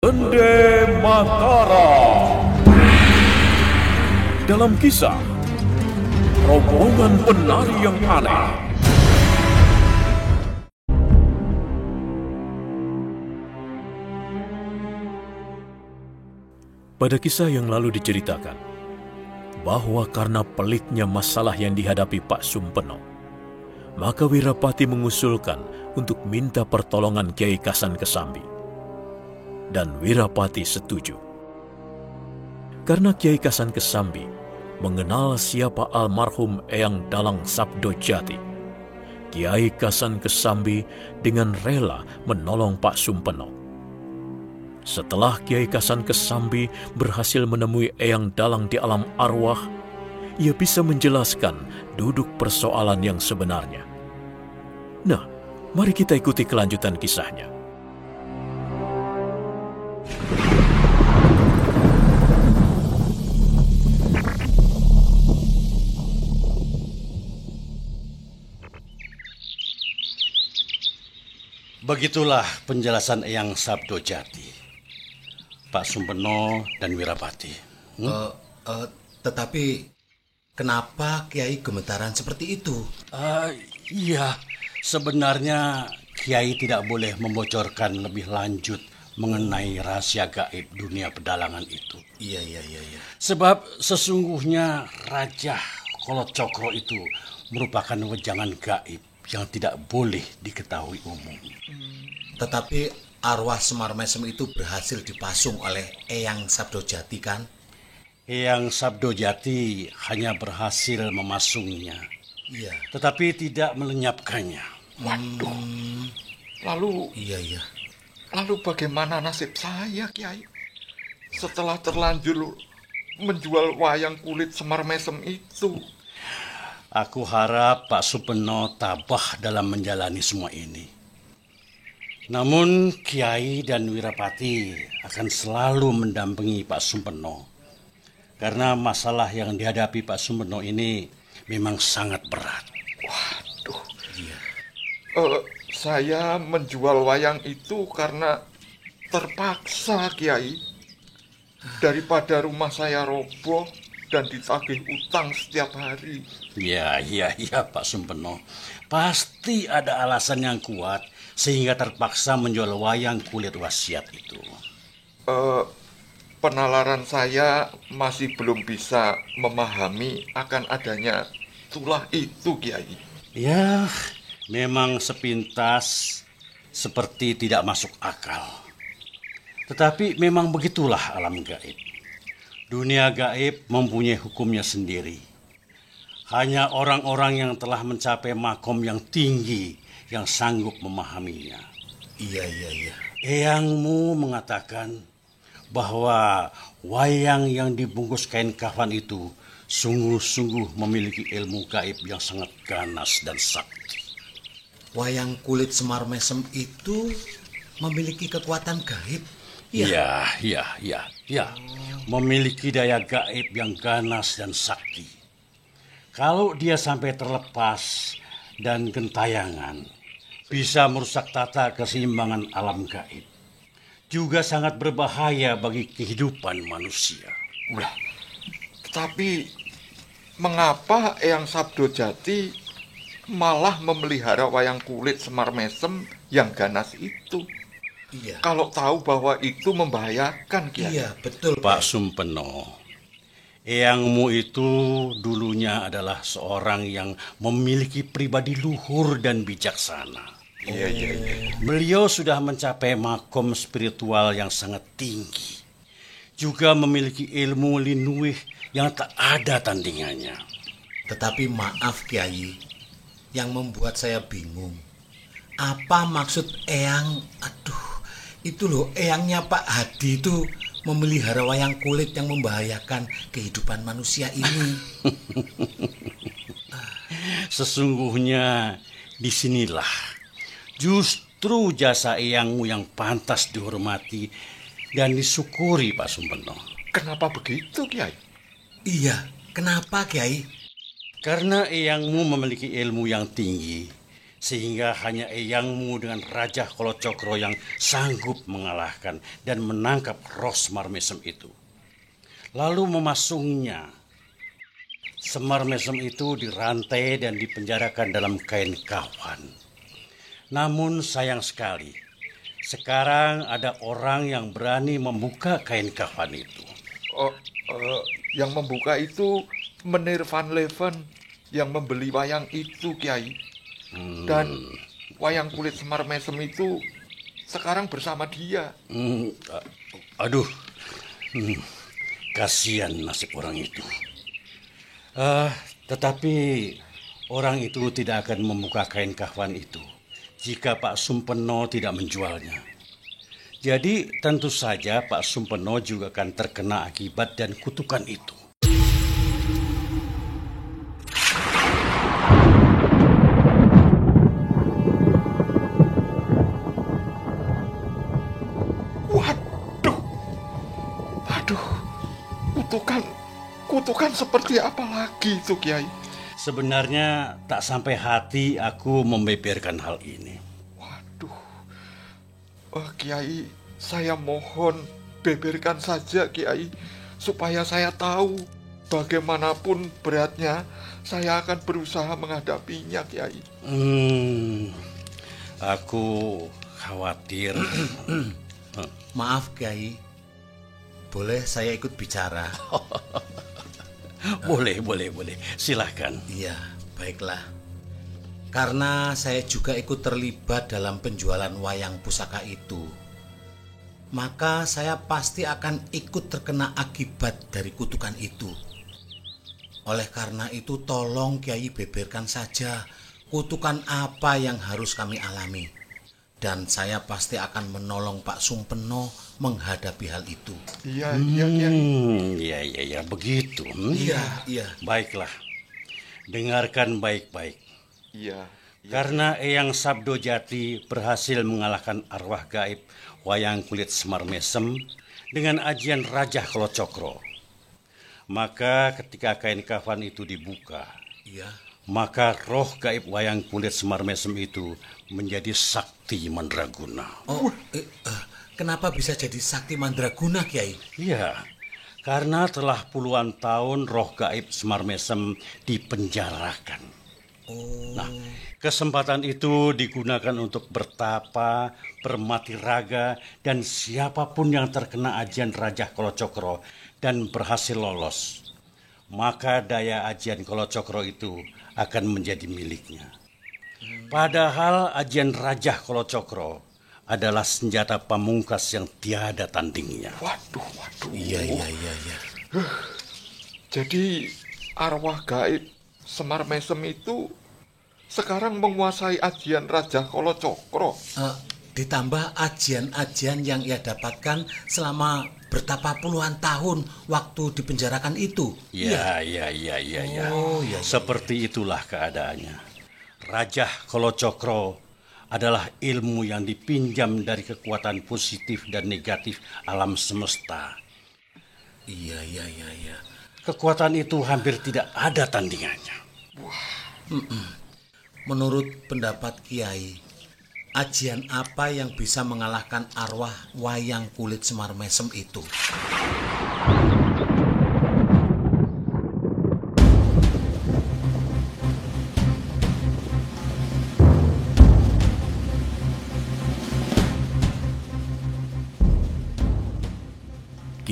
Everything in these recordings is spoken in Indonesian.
Ende Matara. Dalam kisah, rombongan penari yang aneh. Pada kisah yang lalu diceritakan, bahwa karena peliknya masalah yang dihadapi Pak Sumpeno, maka Wirapati mengusulkan untuk minta pertolongan Kiai Kasan Kesambi. Dan Wirapati setuju. Karena Kiai Kasan Kesambi mengenal siapa almarhum Eyang Dalang Sabdo Jati, Kiai Kasan Kesambi dengan rela menolong Pak Sumpeno. Setelah Kiai Kasan Kesambi berhasil menemui Eyang Dalang di alam arwah, ia bisa menjelaskan duduk persoalan yang sebenarnya. Nah, mari kita ikuti kelanjutan kisahnya. Begitulah penjelasan Eyang Sabdo Jati, Pak Sumpeno dan Wirapati. Tetapi kenapa Kiai gemetaran seperti itu? Iya, sebenarnya Kiai tidak boleh membocorkan lebih lanjut mengenai rahasia gaib dunia pedalangan itu. Iya. Sebab sesungguhnya Raja Kolot Cokro itu merupakan wejangan gaib yang tidak boleh diketahui umum. Tetapi arwah Semar Mesem itu berhasil dipasung oleh Eyang Sabdo Jati, kan? Eyang Sabdo Jati hanya berhasil memasungnya. Iya. Tetapi tidak melenyapkannya. Waduh. Lalu Iya. Lalu bagaimana nasib saya, Kiai? Setelah terlanjur menjual wayang kulit Semar Mesem itu. Aku harap Pak Sumpeno tabah dalam menjalani semua ini. Namun Kiai dan Wirapati akan selalu mendampingi Pak Sumpeno. Karena masalah yang dihadapi Pak Sumpeno ini memang sangat berat. Waduh. Iya. Saya menjual wayang itu karena terpaksa, Kiai. Daripada rumah saya roboh dan ditagih utang setiap hari. Ya, Pak Sumpeno. Pasti ada alasan yang kuat sehingga terpaksa menjual wayang kulit wasiat itu. Penalaran saya masih belum bisa memahami akan adanya tulah itu, Kiai. Ya, memang sepintas seperti tidak masuk akal. Tetapi memang begitulah alam gaib. Dunia gaib mempunyai hukumnya sendiri. Hanya orang-orang yang telah mencapai makom yang tinggi yang sanggup memahaminya. Iya. Eyangmu mengatakan bahwa wayang yang dibungkus kain kafan itu sungguh-sungguh memiliki ilmu gaib yang sangat ganas dan sakti. Wayang kulit Semar Mesem itu memiliki kekuatan gaib. Ya. Memiliki daya gaib yang ganas dan sakti. Kalau dia sampai terlepas dan gentayangan, bisa merusak tata keseimbangan alam gaib. Juga sangat berbahaya bagi kehidupan manusia. Wah, tapi mengapa Eyang Sabdo Jati malah memelihara wayang kulit Semar Mesem yang ganas itu? Iya. Kalau tahu bahwa itu membahayakan, Kiai. Iya, betul, Pak Sumpeno, eyangmu itu dulunya adalah seorang yang memiliki pribadi luhur dan bijaksana. Iya. Beliau sudah mencapai makom spiritual yang sangat tinggi. Juga memiliki ilmu linuih yang tak ada tandingannya. Tetapi maaf, Kiai, yang membuat saya bingung. Apa maksud Eyang? Itu loh, eyangnya Pak Hadi itu memelihara wayang kulit yang membahayakan kehidupan manusia ini. Sesungguhnya disinilah justru jasa eyangmu yang pantas dihormati dan disyukuri, Pak Sumpeno. Kenapa begitu, Kiai? Iya, kenapa, Kiai? Karena eyangmu memiliki ilmu yang tinggi Sehingga hanya eyangmu dengan Raja Kolocokro yang sanggup mengalahkan dan menangkap roh Semar Mesem itu. Lalu memasungnya. Semar Mesem itu dirantai dan dipenjarakan dalam kain kafan. Namun sayang sekali, sekarang ada orang yang berani membuka kain kafan itu. Yang membuka itu Menir Van Leven yang membeli wayang itu, Kiai. Dan wayang kulit Semar Mesem itu sekarang bersama dia. Aduh, kasihan nasib orang itu. Tetapi orang itu tidak akan membuka kain kafan itu jika Pak Sumpeno tidak menjualnya. Jadi tentu saja Pak Sumpeno juga akan terkena akibat dan kutukan itu. Kutukan seperti apa lagi itu, Kiai? Sebenarnya tak sampai hati aku membeberkan hal ini. Waduh, Kiai, saya mohon beberkan saja, Kiai, supaya saya tahu. Bagaimanapun beratnya, saya akan berusaha menghadapinya, Kiai. Aku khawatir. Maaf, Kiai. Boleh saya ikut bicara? Boleh. Silahkan. Iya, baiklah. Karena saya juga ikut terlibat dalam penjualan wayang pusaka itu, maka saya pasti akan ikut terkena akibat dari kutukan itu. Oleh karena itu, tolong Kiai beberkan saja kutukan apa yang harus kami alami. Dan saya pasti akan menolong Pak Sumpeno menghadapi hal itu. Iya, begitu. Iya. Baiklah, dengarkan baik-baik. Iya. Karena Eyang Sabdo Jati berhasil mengalahkan arwah gaib wayang kulit Semar Mesem dengan ajian Raja Kolocokro. Maka ketika kain kafan itu dibuka, maka roh gaib wayang kulit Semar Mesem itu menjadi sakti mandraguna. Kenapa bisa jadi sakti mandraguna, Kiai? Iya, karena telah puluhan tahun roh gaib Semar Mesem dipenjarakan. Nah, kesempatan itu digunakan untuk bertapa, bermati raga, dan siapapun yang terkena ajian Raja Kolocokro dan berhasil lolos, maka daya ajian Kolocokro itu akan menjadi miliknya. Padahal ajian Raja Kolocokro adalah senjata pamungkas yang tiada tandingnya. Waduh. Iya. Jadi arwah gaib Semar Mesem itu sekarang menguasai ajian Raja Kolocokro. Ditambah ajian-ajian yang ia dapatkan selama bertapa puluhan tahun waktu dipenjarakan itu. Iya. Seperti itulah keadaannya. Raja Kolocokro adalah ilmu yang dipinjam dari kekuatan positif dan negatif alam semesta. Iya. Kekuatan itu hampir tidak ada tandingannya. Menurut pendapat Kiai, ajian apa yang bisa mengalahkan arwah wayang kulit Semar Mesem itu?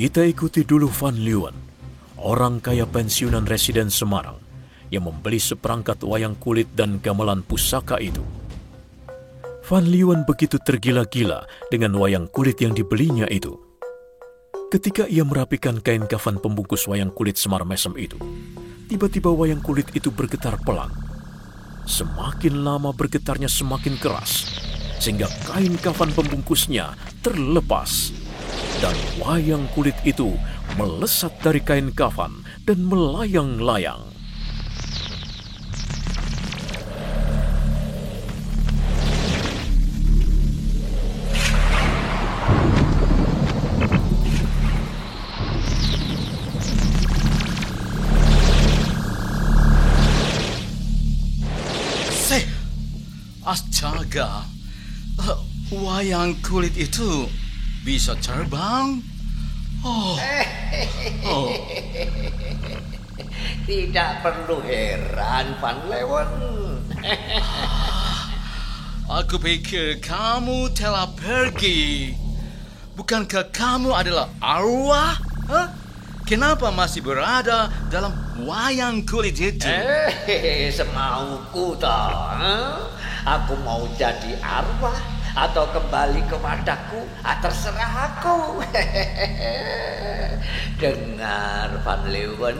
Kita ikuti dulu Van Leeuwen, orang kaya pensiunan residen Semarang, yang membeli seperangkat wayang kulit dan gamelan pusaka itu. Van Leeuwen begitu tergila-gila dengan wayang kulit yang dibelinya itu. Ketika ia merapikan kain kafan pembungkus wayang kulit Semar Mesem itu, tiba-tiba wayang kulit itu bergetar pelan. Semakin lama bergetarnya semakin keras, sehingga kain kafan pembungkusnya terlepas. Dan wayang kulit itu melesat dari kain kafan dan melayang-layang. Astaga, wayang kulit itu bisa terbang? Tidak perlu heran, Van Leeuwen. Aku pikir kamu telah pergi. Bukankah kamu adalah arwah? Kenapa masih berada dalam wayang kulit itu? Semauku toh. Aku mau jadi arwah atau kembali kepadaku, terserah aku. Dengar, Van Leeuwen.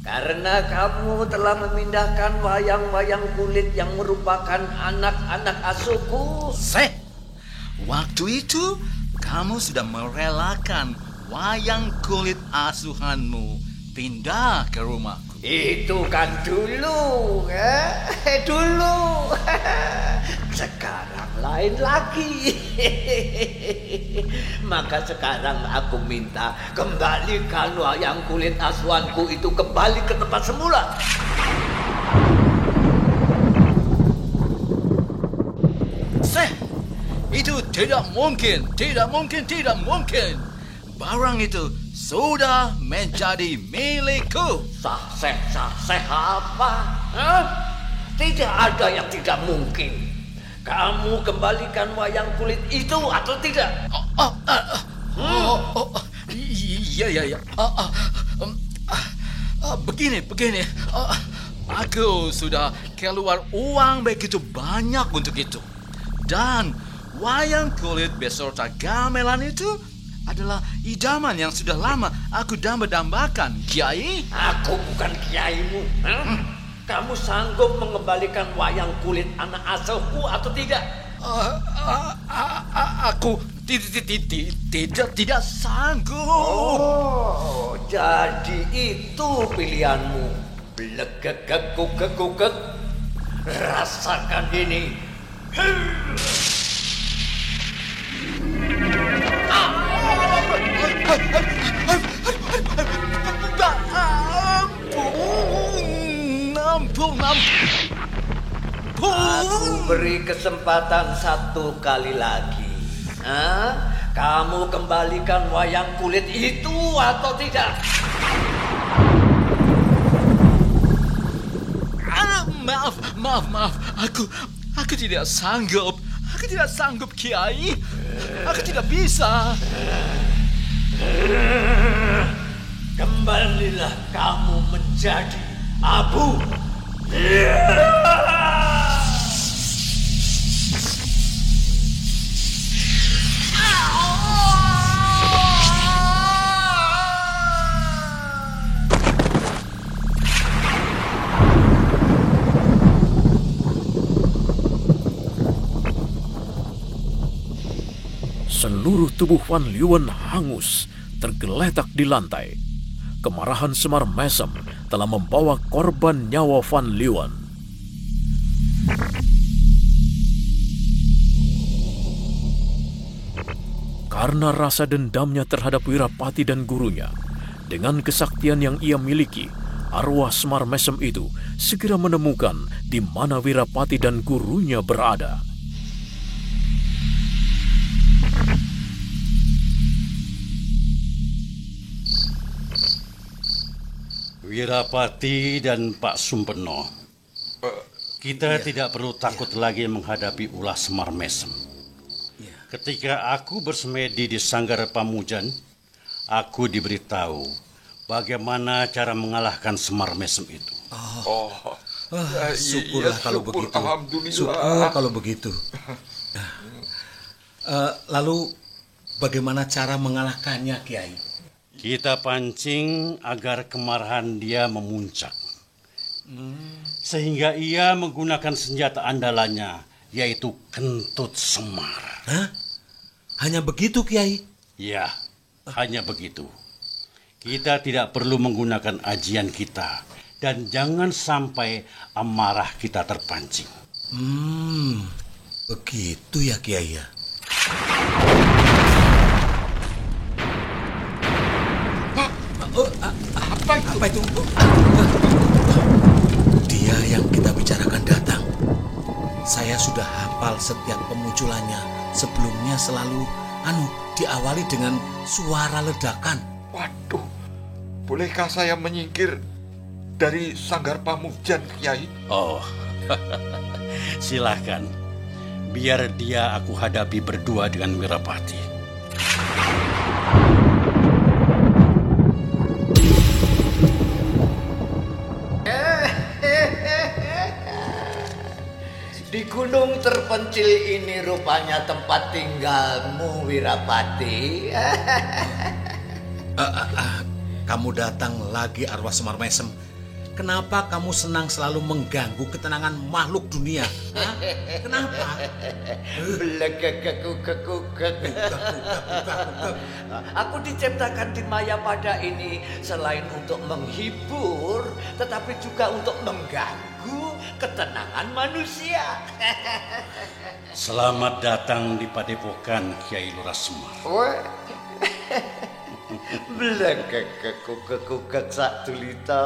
Karena kamu telah memindahkan wayang-wayang kulit yang merupakan anak-anak asuhku. Waktu itu kamu sudah merelakan wayang kulit asuhanmu pindah ke rumahku. Itu kan dulu, dulu. Sekarang lain lagi. Maka sekarang aku minta kembalikan wayang kulit asuhanku itu kembali ke tempat semula. Itu tidak mungkin. Barang itu sudah menjadi milikku. Sah apa? Tidak ada yang tidak mungkin. Kamu kembalikan wayang kulit itu atau tidak? Iya. Begini. Aku sudah keluar uang begitu banyak untuk itu. Dan wayang kulit beserta gamelan itu adalah idaman yang sudah lama aku dambakan, Kiai. Aku bukan kiaimu. Kamu sanggup mengembalikan wayang kulit anak asuhku atau tidak? Aku tidak sanggup. Oh, jadi itu pilihanmu. Blegegegugegugeg. Rasakan ini. Ampun. Aku beri kesempatan satu kali lagi. Kamu kembalikan wayang kulit itu atau tidak? Maaf. Aku tidak sanggup. Kiai. Aku tidak bisa. Kembalilah kamu menjadi abu. Seluruh tubuh Van Leeuwen hangus, tergeletak di lantai. Kemarahan Semar Mesem telah membawa korban nyawa Van Leeuwen. Karena rasa dendamnya terhadap Wirapati dan gurunya, dengan kesaktian yang ia miliki, arwah Semar Mesem itu segera menemukan di mana Wirapati dan gurunya berada. Wirapati dan Pak Sumpeno, kita tidak perlu takut lagi menghadapi ulah Semar Mesem. Ketika aku bersemedi di Sanggar Pamujan, aku diberitahu bagaimana cara mengalahkan Semar Mesem itu. Syukurlah kalau begitu. Alhamdulillah. Syukur kalau begitu. Lalu bagaimana cara mengalahkannya, Kiai? Kita pancing agar kemarahan dia memuncak. Sehingga ia menggunakan senjata andalannya, yaitu kentut Semar. Hanya begitu, Kiai? Ya, hanya begitu. Kita tidak perlu menggunakan ajian kita. Dan jangan sampai amarah kita terpancing. Begitu ya, Kiai ya? Apa itu? Dia yang kita bicarakan datang. Saya Apal setiap pemunculannya sebelumnya selalu diawali dengan suara ledakan. Waduh, bolehkah saya menyingkir dari Sanggar Pamujan, Kiai? Oh, silahkan. Biar dia aku hadapi berdua dengan Wirapati. Di gunung terpencil ini rupanya tempat tinggalmu, Wirapati. Kamu datang lagi, arwah Semar Mesem. Kenapa kamu senang selalu mengganggu ketenangan makhluk dunia? Hah? Kenapa? Aku diciptakan di Mayapada ini selain untuk menghibur, tetapi juga untuk mengganggu ketenangan manusia. Selamat datang di Padepokan Kiai Lurah Semar. Belekekekukekukek sak tulita.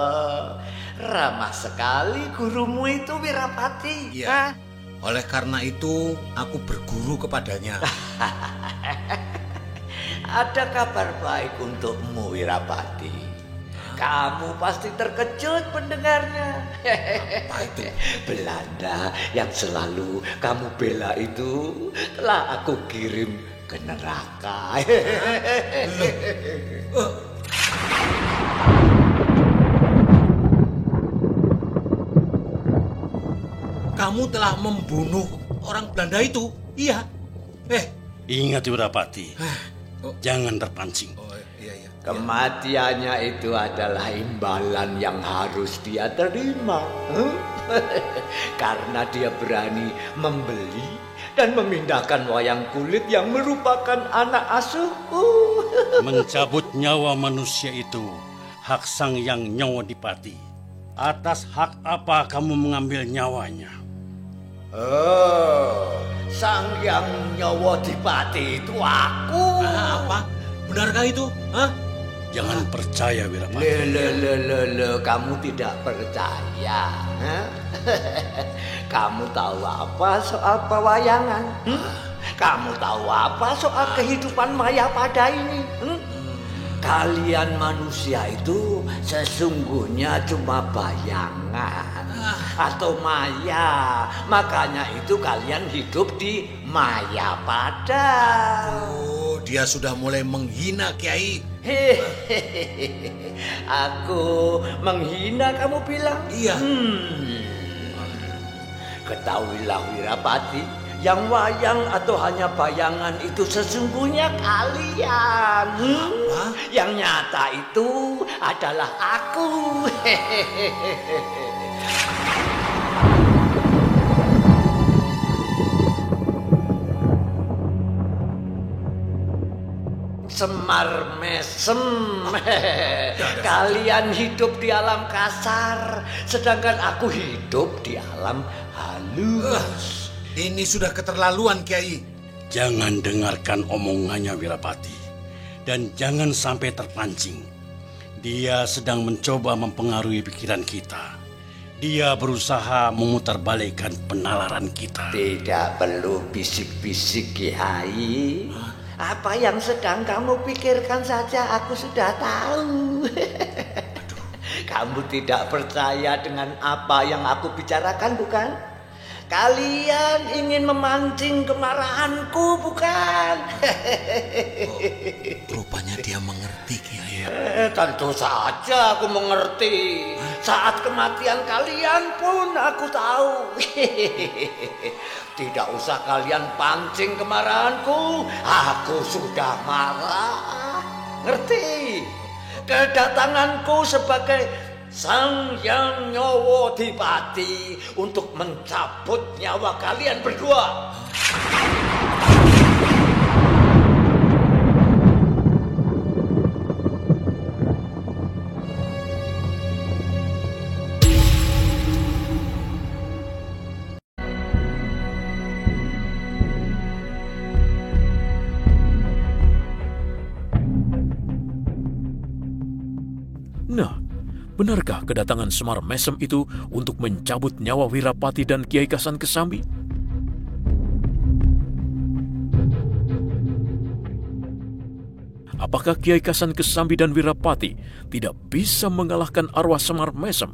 Ramah sekali gurumu itu, Wirapati. Iya. Oleh karena itu aku berguru kepadanya. Ada kabar baik untukmu, Wirapati. Kamu pasti terkejut mendengarnya. Apa itu? Belanda yang selalu kamu bela itu telah aku kirim ke neraka. Kamu telah membunuh orang Belanda itu? Iya. Ingat Wirapati, jangan terpancing. Iya. Kematiannya itu adalah imbalan yang harus dia terima. Karena dia berani membeli dan memindahkan wayang kulit yang merupakan anak asuhku. Mencabut nyawa manusia itu hak Sang Yang Nyawodipati. Atas hak apa kamu mengambil nyawanya? Sang Yang Nyawodipati itu aku. Apa? Benarkah itu? Hah? Jangan percaya, Wirapati. Kamu tidak percaya? Kamu tahu apa soal pewayangan? Kamu tahu apa soal kehidupan Mayapada ini? Kalian manusia itu sesungguhnya cuma bayangan atau maya. Makanya itu kalian hidup di Mayapada. Oh, dia sudah mulai menghina Kiai. Aku menghina kamu bilang? Iya. Ketahuilah Wirapati, yang wayang atau hanya bayangan itu sesungguhnya kalian. Yang nyata itu adalah aku. Semar Mesem. Kalian hidup di alam kasar, sedangkan aku hidup di alam halus. Ini sudah keterlaluan, Kiai. Jangan dengarkan omongannya, Wirapati. Dan jangan sampai terpancing. Dia sedang mencoba mempengaruhi pikiran kita. Dia berusaha memutarbalikkan penalaran kita. Tidak perlu bisik-bisik, Kiai. Apa yang sedang kamu pikirkan saja aku sudah tahu. Kamu tidak percaya dengan apa yang aku bicarakan, bukan? Kalian ingin memancing kemarahanku, bukan? Rupanya dia mengerti, Kiai. Tentu saja aku mengerti. Saat kematian kalian pun aku tahu. Tidak usah kalian pancing kemarahanku. Aku sudah marah. Ngerti? Kedatanganku sebagai Sang Yang Nyawodipati untuk mencabut nyawa kalian berdua. Nah, benarkah kedatangan Semar Mesem itu untuk mencabut nyawa Wirapati dan Kiai Kasan Kesambi? apakah Kiai Kasan Kesambi dan Wirapati tidak bisa mengalahkan arwah Semar Mesem?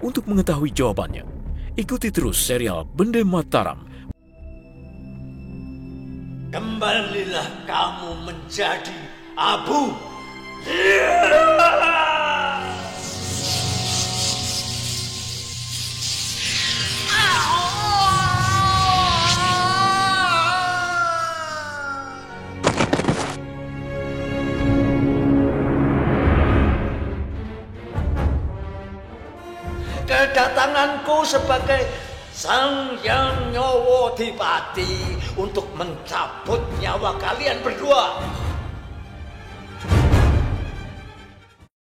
Untuk mengetahui jawabannya, ikuti terus serial Bende Mataram. Kembalilah kamu menjadi abu. Kedatanganku sebagai Sang Hyang Nyawa Dipati untuk mencabut nyawa kalian berdua.